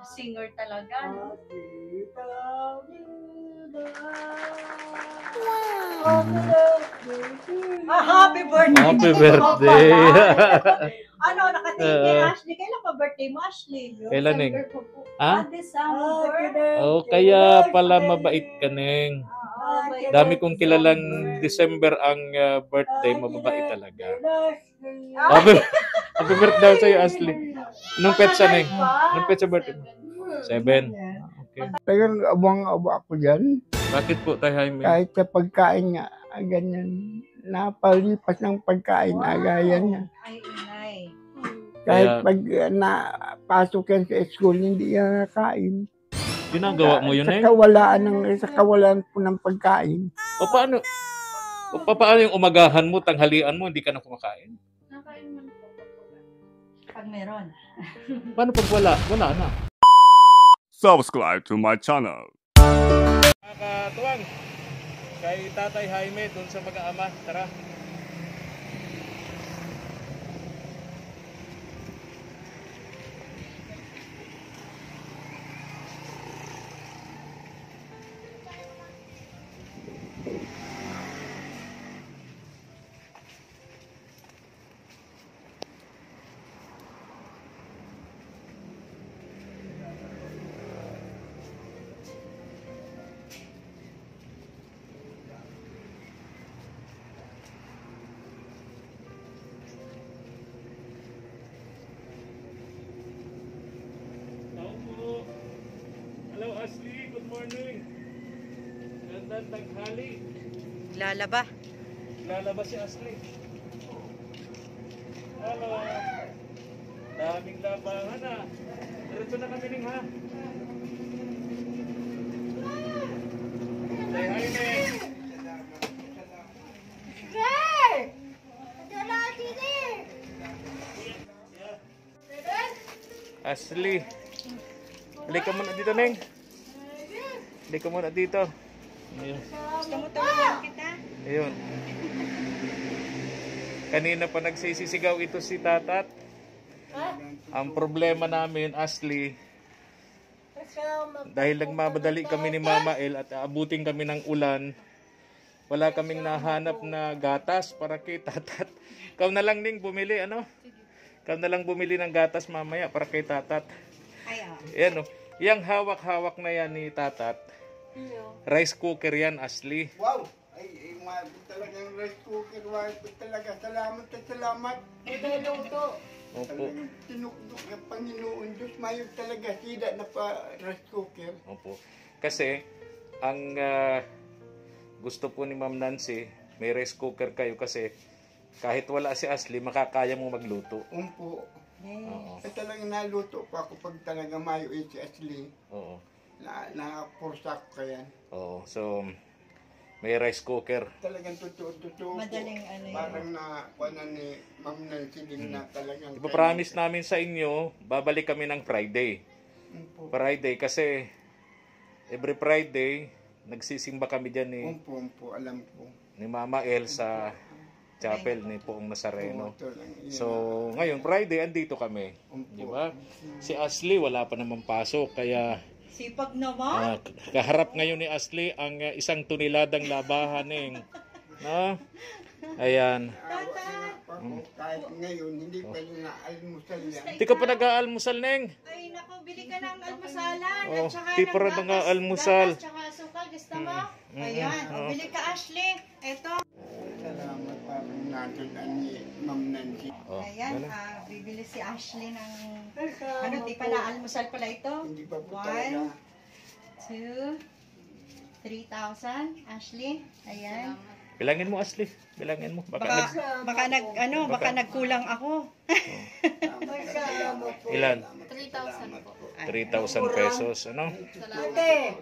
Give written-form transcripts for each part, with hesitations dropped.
singer talaga. No? Happy birthday! Happy birthday! Ano, nakatingin kay Ashley. Kailan pa birthday mo, Ashley? Kailan, Neng? Ha? December. Oh, kaya pala mabait ka, Neng. Dami kong kilalang December ang birthday, mababait talaga. Happy birthday sa'yo, Ashley. Anong petsa, Neng? Anong petsa birthday mo? 7. Okay. Talagang abang-aba ako dyan. Bakit po, Tay Jaime? Kahit sa pagkain nga, ganyan. Napalipas ng pagkain, agayan niya. Ay, inay. Kahit pag napasok yan sa school, hindi yan nakain. Ginagawa mo yun, Neng? Sa kawalan po ng pagkain. O paano yung umagahan mo, tanghalian mo, hindi ka na kumakain? Nakain man po. Pag meron. Paano pag wala? Wala na. Subscribe to my channel. Nakakatuwang kay Tatay Jaime dun sa mag-aama. Tara. Hello, Ashley. Good morning. Gandang tanghali. Lalaba. Lalabas si Ashley. Hello. Daming labangan na. Diretso na kami ning ha. Say hi, Neng. Ashley. Halika muna dito, Neng. Halika muna dito. Ayun. Gusto mo tulungan kita? Ayun. Kanina pa nagsisisigaw ito si Tatat. Ang problema namin, Ashley, dahil nagmamadali kami ni Mama El at aabutin kami ng ulan, wala kaming nahanap na gatas para kay Tatat. Ikaw na lang, Ning, bumili, ano? Ikaw na lang bumili ng gatas mamaya para kay Tatat. Yan, oh. Yang hawak-hawak na yan ni Tatat. Rice cooker yan, Ashley. Wow! Ay, talagang rice cooker. Talaga, salamat at salamat. Luto. Opo. Tinukdok ng Panginoon Diyos. Mayroon talaga sida na pa rice cooker. Opo. Kasi, ang gusto po ni Ma'am Nancy, may rice cooker kayo kasi kahit wala si Ashley, makakaya mo magluto. Umpo. Oo. At talagang naluto pa ako pag talaga mayo si Ashley. Oo. Nakapursa ko kaya. Oo. So, may rice cooker. Talagang totoo. Madaling ano yun. Parang kuha ni Ma'am Nancy din na talagang. Ipapromise namin sa inyo, babalik kami ng Friday. Umpo. Friday kasi every Friday, nagsisimba kami dyan ni, Umpo, alam ko. ni Mama El sa chapel ni Poong Nazareno. Ito lang, yun. So, ngayon, Friday, andito kami. Di ba? Si Ashley, wala pa naman pasok, kaya Sipag naman. kaharap ngayon ni Ashley ang isang tuniladang labahan, Neng. No? Ayan. Kahit ngayon, hindi pa rin na-almusal yan. Di ka pa nag-aalmusal, Neng. Ay, naku, bili ka ng almusalan. Oh, at saka di pa rin nag-aalmusal. gatas, tsaka asukal. Gusto mo? Ayan. O, bili ka, Ashley. Ito. Salamat parang natin ni Ma'am Nancy. Oh, Ayan. Bibili si Ashley ng... Ano, di pa na-almusal pala ito? Hindi pa po 1, talaga. 2, 3,000. Ashley. Ayan. bilangin mo, Ashley. Bilangin mo. Baka nagkulang ako. Ilan? 3,000 po. 3,000 pesos. Ano?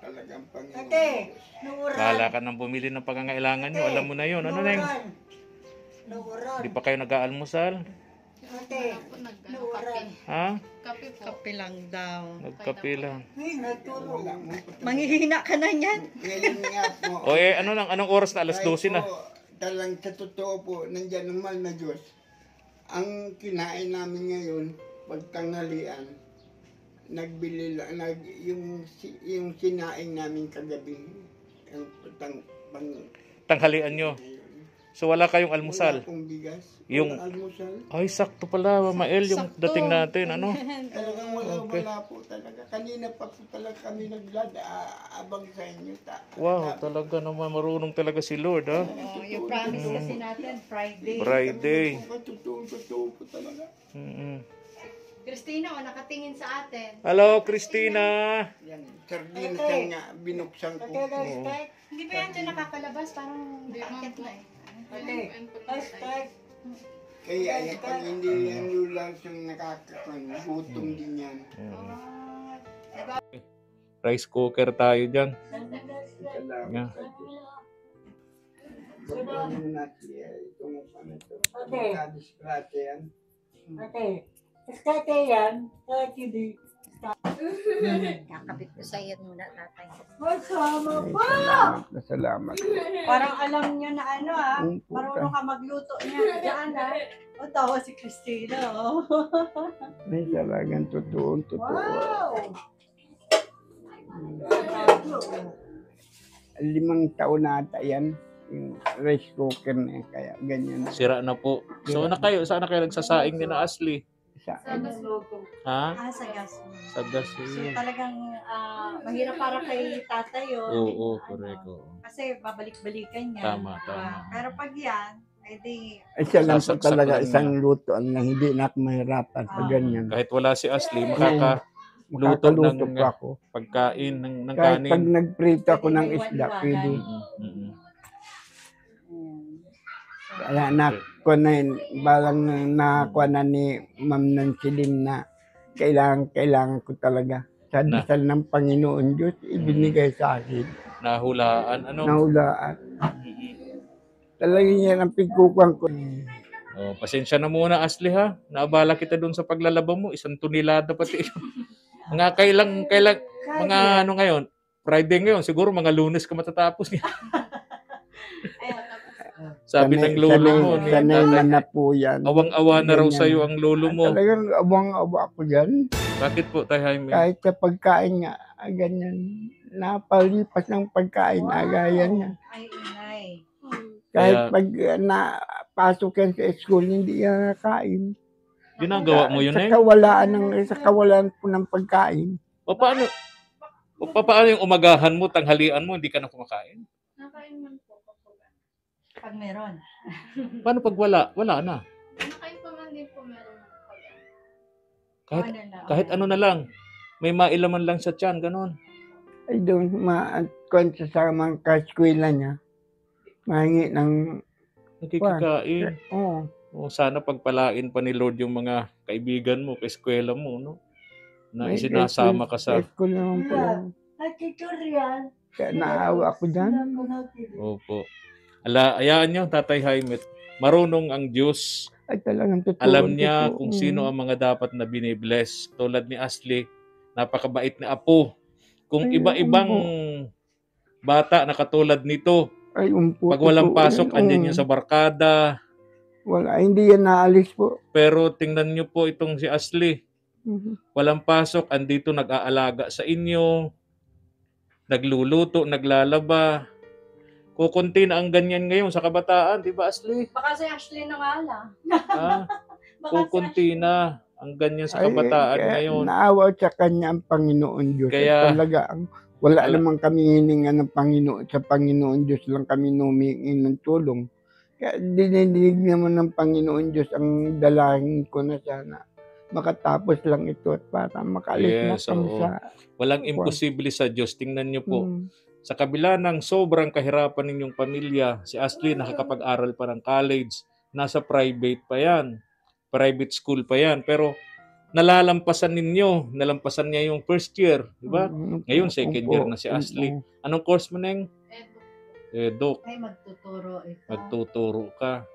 Talagang Panginoon. Bahala ka nang bumili ng pangangailangan nyo. Alam mo na yun. Ano, Neng? Di pa kayo nag-aalmusal? Kape. Ha? Kape po. Kape lang daw. Nagkape lang. Wala mo. Manghihina ka na yan. Ngayon nga po. O anong oras na? Alas 12 na. Talang sa totoo po, nandiyan ang mahal na Diyos. Ang kinain namin ngayon, pagtanghalian, nagbili lang, yung sinaing namin kagabi. Yung Tanghalian nyo. So wala kayong almusal? Wala akong bigas. Yung- Walang almusal. Ay, sakto pala, Mama El, yung Sakto. dating natin, ano? Talagang Okay. wala po talaga. Kanina pa po talaga kami abang sa inyo. Wow, talaga naman, marunong talaga si Lord, ha? Oh, yung promise kasi natin, Friday. Friday. Totoo po talaga. Mm-mm. Christina, nakatingin sa atin. Hello, Christina! Yan. Sardines yan nga, binuksan ko. Hindi ba yan dyan nakakalabas? Parang akit na eh. Kaya yan, pag hindi yan lulang siyang nakakakon, gutom din yan. Rice cooker tayo dyan. Salamat Yeah. sa Diyos. Babayin natin itong ano ito. Okay. Magkadiskrate yan. Okay. Skate yan. Skate. Kakabit ko sa iyo muna tatay. Masama pa! Salamat. Parang alam nyo na ano Marunong ka magluto niya. Diyan O, tawa si Christina. Oh. May talagang totoo. Wow! 5 taon na ata yan. Yung rice cooker na yan. Kaya ganyan. Sira na po. So, saan na kayo nagsasaing ni na Ashley? Sa Ha? Sa gas. Sa gas. So talagang mahirap para kay tatay yun. Oo, correct. Oo. Kasi babalik-balikan niya. Tama, tama. Pero pag yan, edi Siya lang po Sasaksak talaga lang isang luto na hindi na ako mahirapan sa ganyan. Kahit wala si Ashley, makakaluto Makakaluto ng pa ako. pagkain ng Kahit kanin. pag nagprito ako ng isda, pwede. Mm-mm. Kaya nakuha na yun, balang nakuha na ni Ma'am Nancy Lim na kailangan ko talaga. Sa Na. dasal ng Panginoon Diyos, ibinigay sa akin. Nahulaan, ano? Nahulaan. Talagang yan ang pagkukuhan ko. Oh, pasensya na muna, Ashley, ha? Naabala kita doon sa paglalaba mo. 1 tonelada pati. Mga mga ano ngayon? Friday ngayon. Siguro mga Lunes ka matatapos niya. Sabi ng lolo mo. ni Sanay tatay, na po yan. awang-awa na raw Ganyan. sa'yo ang lolo mo. Talagang awang-awa ako dyan. Bakit po, Tay Jaime? Kahit sa pagkain nga, ganyan. Napalipas ng pagkain, agayan niya. ay inay. Kahit Kaya- pag napasok yan sa school, hindi yan nakain. Ginagawa mo yun, eh? Sa kawalaan po ng pagkain. O paano yung umagahan mo, tanghalian mo, hindi ka na kumakain? Nakain man po kapag Pag meron. Paano pag wala? Wala na. nakain pa man din po meron ng kapag Kahit ano na lang. May mailaman lang sa tiyan, ganon. Ay doon, ma-conscious sa mga kaskwela niya. Mahingi ng, Nakikikain. oo. O, sana pagpalain pa ni Lord yung mga kaibigan mo, kaeskwela mo, no? Na May isinasama ka sa... school naman po yan. Nakikurian. Kaya naawa ako dyan. Opo. Ayaan nyo, Tatay Jaime. Marunong ang Diyos. Ay talagang totoo. Alam niya totoo. kung sino ang mga dapat na binibless. Tulad ni Ashley, napakabait na apo. Kung Ay, iba-ibang bata na katulad nito, Ay, pag walang totoo pasok, yan. andyan yun sa barkada. Wala, hindi yan naalis po. Pero tingnan nyo po itong si Ashley. Mhm. Walang pasok, andito nag-aalaga sa inyo. Nagluluto, naglalaba. Kukunti na ang ganyan ngayon sa kabataan, di ba Ashley? Baka si Ashley na nga lang. Ah, Baka kukunti na ang ganyan sa Ay, kabataan kaya ngayon. Naawa sa kanya ang Panginoon Diyos. Kaya- Talaga, wala Wala. namang kami hininga ng Panginoon. Sa Panginoon Diyos lang kami humingi ng tulong. Kaya dinidinig naman ng Panginoon Diyos ang dalangin ko na sana makatapos lang ito at para makaalis na Yes, kami oo. sa... Walang imposible sa Diyos. Tingnan nyo po. Mm. Sa kabila ng sobrang kahirapan ninyong pamilya, si Ashley nakakapag-aral pa ng college. Nasa private pa yan. Private school pa yan. Pero nalalampasan nalampasan niya yung first year. Di ba? Ngayon, second year na si Ashley. Anong course mo, Neng? edo. Doc. Ay, magtuturo ito. Magtuturo ka.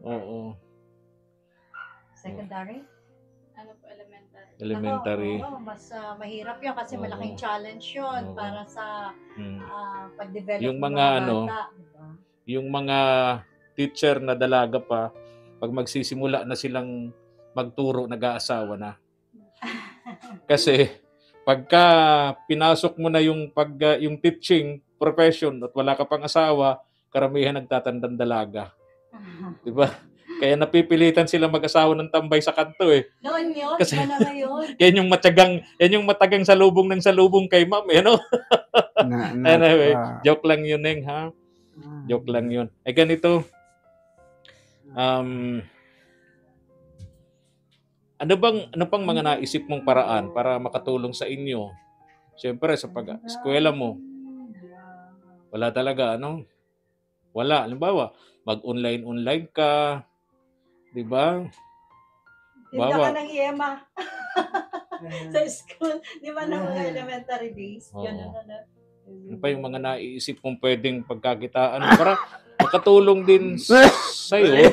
Oo. Secondary? Ano po, elementary. Elementary. Oo, mas mahirap yun kasi Oo. malaking challenge yun Oo. para sa Hmm. pag-develop Yung ng mga ano, bata. Diba? Yung mga teacher na dalaga pa, pag magsisimula na silang magturo, nag-aasawa na. Kasi pagka pinasok mo na yung yung teaching profession at wala ka pang asawa, karamihan nagtatandang dalaga. 'Di ba? Kaya napipilitan sila mag-asawa ng tambay sa kanto eh. Noon yun, Kasi- wala ngayon. Yan yung matagang salubong kay ma'am, eh, no? Anyway, joke lang yun, Neng, ha? Joke lang yun. Eh, ganito. Ano pang mga naisip mong paraan para makatulong sa inyo? Siyempre, sa pag-eskwela mo, wala talaga, ano? Wala. Halimbawa, mag-online ka, di ba? Tinda Bawa. ka ng Yema. Sa school. Di ba na mga elementary days? Oo. Yun, Ano pa yung mga naiisip mong pwedeng pagkakitaan para makatulong din sa'yo?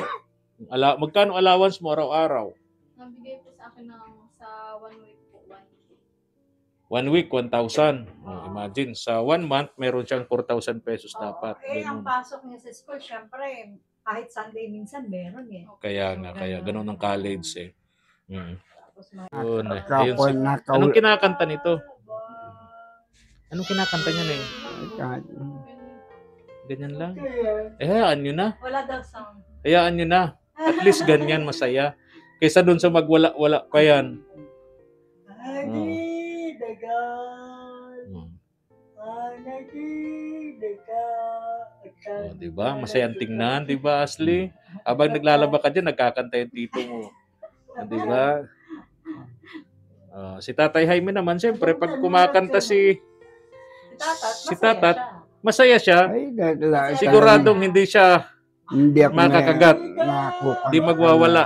Magkano allowance mo araw-araw? Nabigay po sa akin sa 1 week po. 1 week, 1,000. Imagine, sa 1 month, meron siyang 4,000 pesos dapat. Ang Ganun. pasok niya sa school, syempre, kahit Sunday minsan meron eh. Kaya ganun ang college eh. Tapos Yun, eh. Ayun, Kapon anong kinakanta nito? Anong kinakanta niya, Neng? Ganyan lang. Hayaan nyo na. wala daw song. Hayaan nyo na. At least ganyan, masaya. Kaysa dun sa magwala-wala pa yan. Adi dagan, anadi dagan. Oh, diba? Masayang tingnan, diba, Ashley? Habang naglalaba ka dyan, nagkakanta yung tito mo. Diba? Si Tatay Jaime naman, siyempre, pag kumakanta si Tatat, masaya siya. Ay, Siguradong hindi siya hindi ako makakagat. Hindi magwawala.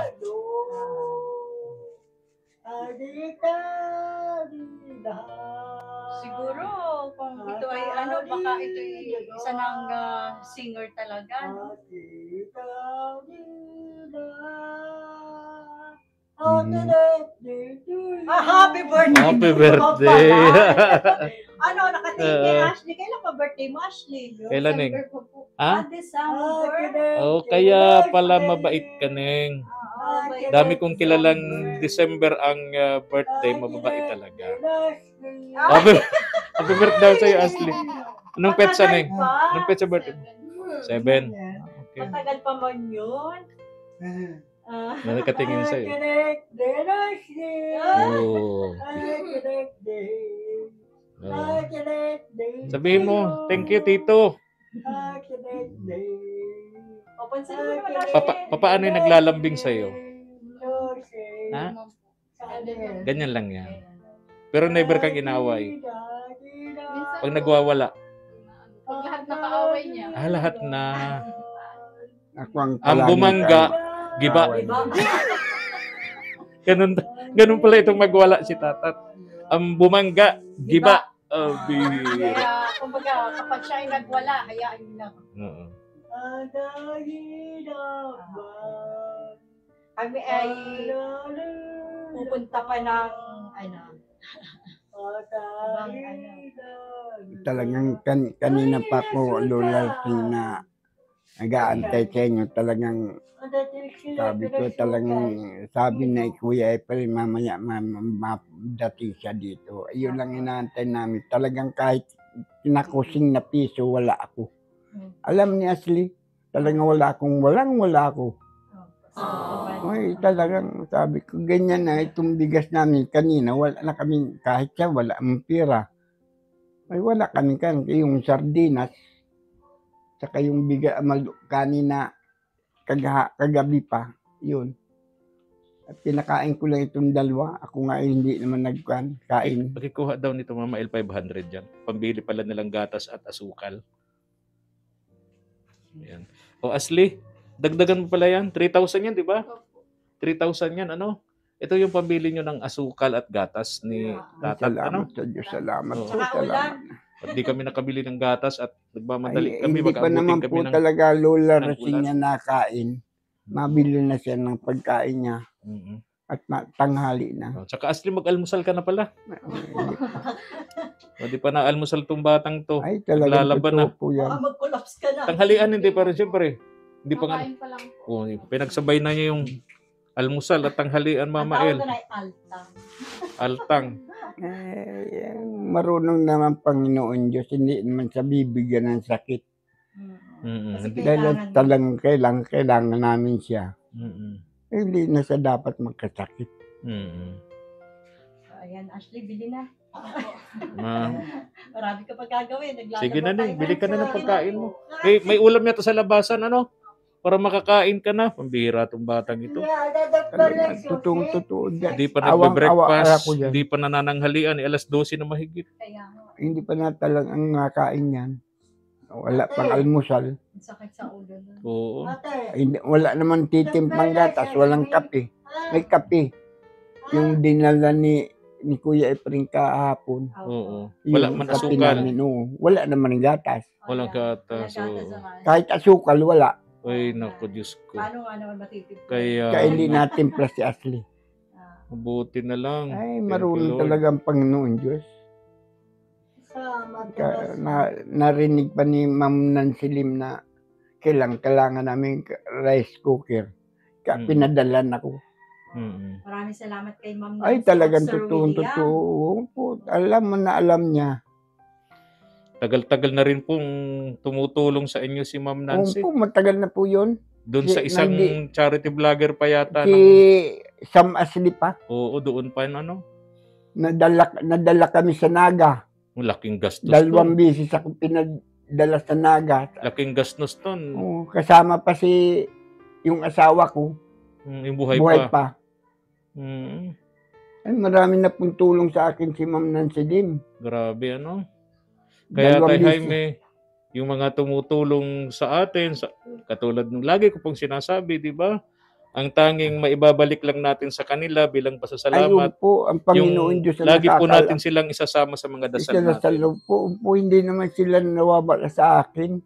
Siguro, kung ito ay baka ito ay isa ng singer talaga. No? Happy birthday! Happy birthday! Nakatingin kay Ashley. Kailan pa birthday mo, Ashley? Kailan, Neng? December pa po. Ha? December. Oh, kaya pala mabait ka, Neng. Dami kong kilalang December ang birthday, mababait talaga. Happy birthday sa'yo, Ashley. Anong petsa, Neng? Anong petsa birthday? 7. Okay. Matagal pa man yun. Nakatingin sa'yo. Oh. Oh. Sabihin mo, thank you, Tito. Papansin mo naman, Paano yung naglalambing sa'yo? Ha? Ganyan lang yan. Pero never kang inaway. Pag nagwawala. Pag lahat nakaaway niya. Lahat na. Ako ang Ang bumangga, giba. Ganun pala itong magwala si Tatat. Ang bumangga, giba. Bihira. Kaya, kumbaga, kapag siya ay nagwala, hayaan niyo lang. Oo. Kami ay pupunta pa ng, Talagang kanina pa ko, Lola, na nag-aantay sa inyo. Talagang sabi na Kuya April, mamaya mapdati siya dito. Ayun lang inaantay namin. Talagang kahit pinakusing na piso, wala ako. Alam ni Ashley, talagang wala ako. Ay, talagang sabi ko, ganyan na itong bigas namin kanina, wala na kami, kahit siya, wala ang pira. Ay, wala kami yung sardinas, saka yung bigas, kanina, kagabi pa, yun. At pinakain ko lang itong dalawa, ako nga hindi naman nagkain. Pakikuha daw nito Mama L 500 dyan. Pambili pala nilang gatas at asukal. Ayan. O Ashley, dagdagan mo pala yan. 3,000 yan, di ba? 3,000 yan, ano? Ito yung pambili nyo ng asukal at gatas ni Tatat, ano? Salamat sa Diyos, salamat Oo. po, salamat. At di kami nakabili ng gatas at nagmamadali Ay, kami. hindi pa naman Mag-aabutin po kami ng... talaga Lola ng Rosing ulan. niya nakain. Mabili na siya ng pagkain niya Mm-mm. at tanghali na. O, tsaka Ashley, mag-almusal ka na pala. O, di pa na-almusal tong batang to. Ay, talagang Naglalaban na. totoo po yan. baka mag-collapse ka na. Tanghalian, hindi pa rin, siyempre. Hindi pa nga. Makain pa lang po. Oh, pinagsabay na niya yung Almusal at tanghalian, Ang Mama tawag El. doon ay alta. Altang. Marunong naman Panginoon Diyos, hindi naman sa bibigyan ng sakit. Kasi Dahil kailangan namin siya. Hindi na siya dapat magkasakit. Ayan, Ashley, bili na. Ma. Marami ka pa gagawin. Sige na, Ning. Bili ka na ng pagkain mo. May ulam yata sa labasan, ano? Para makakain ka na. Pambihira tong batang ito. Totoo dyan. Hindi pa Awang-awa nagbe-breakfast. ako dyan. Hindi pa nanananghalian. Alas 12 na mahigit. Kaya, Hindi pa na talagang ang nakain yan. Wala pang almusal. ang sakit sa ulo nun. Oo. Wala naman titimpang gatas, walang kape. May kape. Yung dinala ni Kuya Efren kahapon. Oo. Wala Yung man kape asukal. namin, oo. Wala naman ng gatas. Walang gatas. Walang Oo. naman. Kahit asukal, wala. Ay, naku, Diyos ko. Paano nga naman matitipid? Kaya, Kaya hindi natin plus si Ashley. mabuti na lang. Ay, Thank you, marunong Lord. talaga ang Panginoon Diyos. Narinig pa ni Ma'am Nancy Lim na kailangan namin rice cooker. Kaya pinadalan ako. Maraming salamat kay Ma'am Ay, Nancy talagang at Sir totoo. William. Alam mo na alam niya. Tagal-tagal na rin pong tumutulong sa inyo si Ma'am Nancy. Opo, matagal na po yun. Doon sa isang charity vlogger pa yata. Si Sam Asli pa. Oo, doon pa yun, ano? Nadala kami sa Naga. Laking gastos 2 ton. beses ako pinadala sa Naga. Laking gastos ton. Oo, kasama pa si yung asawa ko. Yung buhay Buhay pa. pa. Ay, marami na pong tulong sa akin si Ma'am Nancy Lim. Grabe, ano? Kaya 2 kay beses. Jaime, yung mga tumutulong sa atin, katulad nung lagi ko pong sinasabi, di ba? Ang tanging maibabalik lang natin sa kanila bilang pasasalamat. Ayun po, ang Panginoon Diyos ang lagi po natin silang isasama sa mga dasal sa natin. loob po, hindi naman sila nawawala sa akin.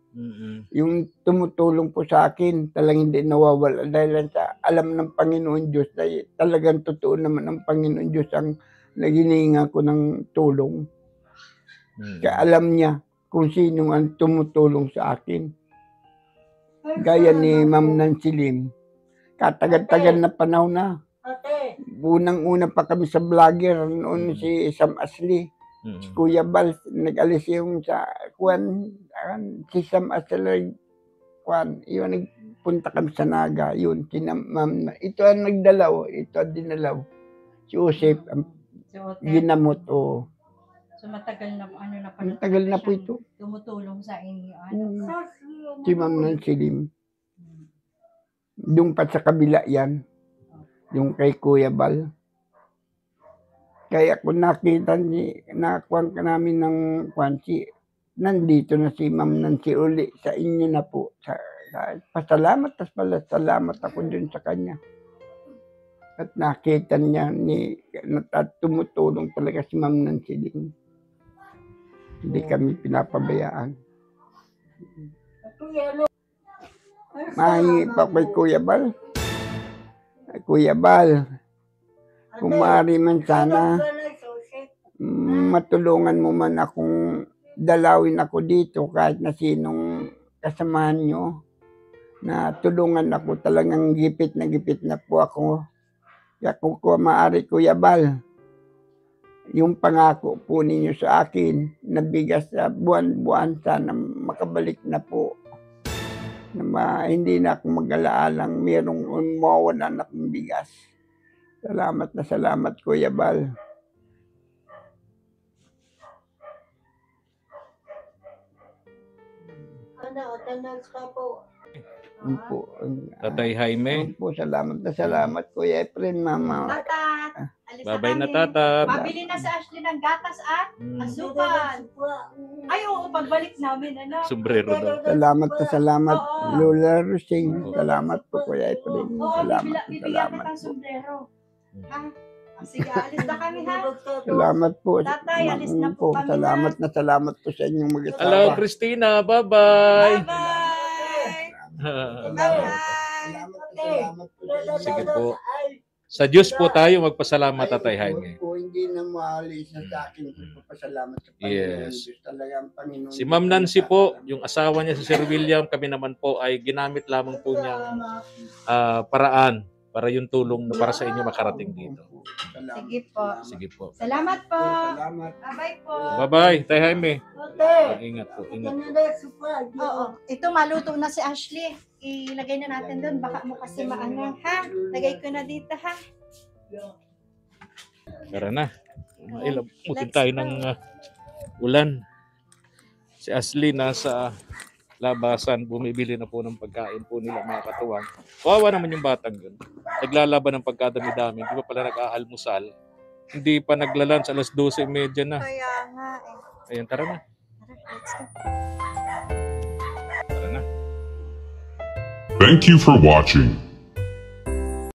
Yung tumutulong po sa akin, talagang hindi nawawala dahil sa alam ng Panginoon Diyos na talagang totoo naman ang Panginoon Diyos ang naghininga ko ng tulong. Kaya alam niya kung sino ang tumutulong sa akin. Gaya ni Ma'am Nancy Lim. Katagal-tagal na panahon na. Unang-una pa kami sa vlogger, noon si Sam Asli, si Kuya Bal, nag-alis yung sa si Sam Asli, yun, nagpunta kami sa Naga, yun, ito ang nagdalaw, ito ang dinalaw, si Joseph, ang ginamot, o. So matagal na Matagal na po ito. Tumutulong sa inyo. Si Ma'am Nancy Lim. Doon pa sa kabila yan. Yung kay Kuya Bal. Kaya kung nakuha ka namin ng kwansi, nandito na si Ma'am Nancy uli sa inyo na po. Pasalamat, salamat ako dun sa kanya. At nakita niya at tumutulong talaga si Ma'am Nancy Lim. Hindi kami pinapabayaan. Mahingi pa kay Kuya Bal. Kuya Bal, kung maaari man sana, matulungan mo man akong dalawin ako dito kahit na sinong kasamahan nyo. Na tulungan ako, talagang gipit na po ako. Kaya kung maaari Kuya Bal, yung pangako po ninyo sa akin na bigas sa buwan-buwan sana makabalik na po. Hindi na ako mag-alaalang mayroong mawawalan akong bigas. Salamat na salamat, Kuya Bal. Tatay Jaime. Salamat na salamat, Kuya Efren, Mama. Tatat! Alis Babay na kami. tatat. Mabili na sa Ashley ng gatas at asukal. Ay, oo, pagbalik namin, Sombrero daw. Salamat na salamat, Oo. Lola Rosing. Salamat po, Kuya Efren. Oo, Salamat bibigyan salamat kita ng po. sombrero. Ha? Sige, alis na kami, ha? Salamat po. Tatay, alis na po kami, Salamat po sa inyong mag-asawa. Hello, Christina. Bye-bye. Bye-bye! Salamat po sa inyo. Sige po. Sa Diyos po tayo magpasalamat, Tatay Jaime. Kung hindi na maalis na sa akin, pasalamat sa Panginoon. Yes. Diyos talaga ang Panginoon. Si Ma'am Nancy po, yung asawa niya si Sir William, kami naman po ay ginamit lamang po niyang paraan para yung tulong na para sa inyo makarating dito. Sige po. Sige po. Salamat po. Salamat. Bye-bye po. Bye-bye, Tay Jaime. Ate, Ingat po, ingat. ano na supply? Oo. Ito, maluto na si Ashley. Ilagay na natin doon. Baka mo kasi maano. Ha? Lagay ko na dito, ha? Tara na. Ilabutin tayo ng ulan. Si Ashley nasa labasan, bumibili na po ng pagkain po nila mga katuwang. Kawawa naman yung batang yun. Naglalaban ng pagkadami-dami. Hindi pa pala nag-aalmusal. Hindi pa naglalunch, alas 12:30 na. Kaya nga eh. Ayan, tara na. Tara, let's go. Tara na. Thank you for watching.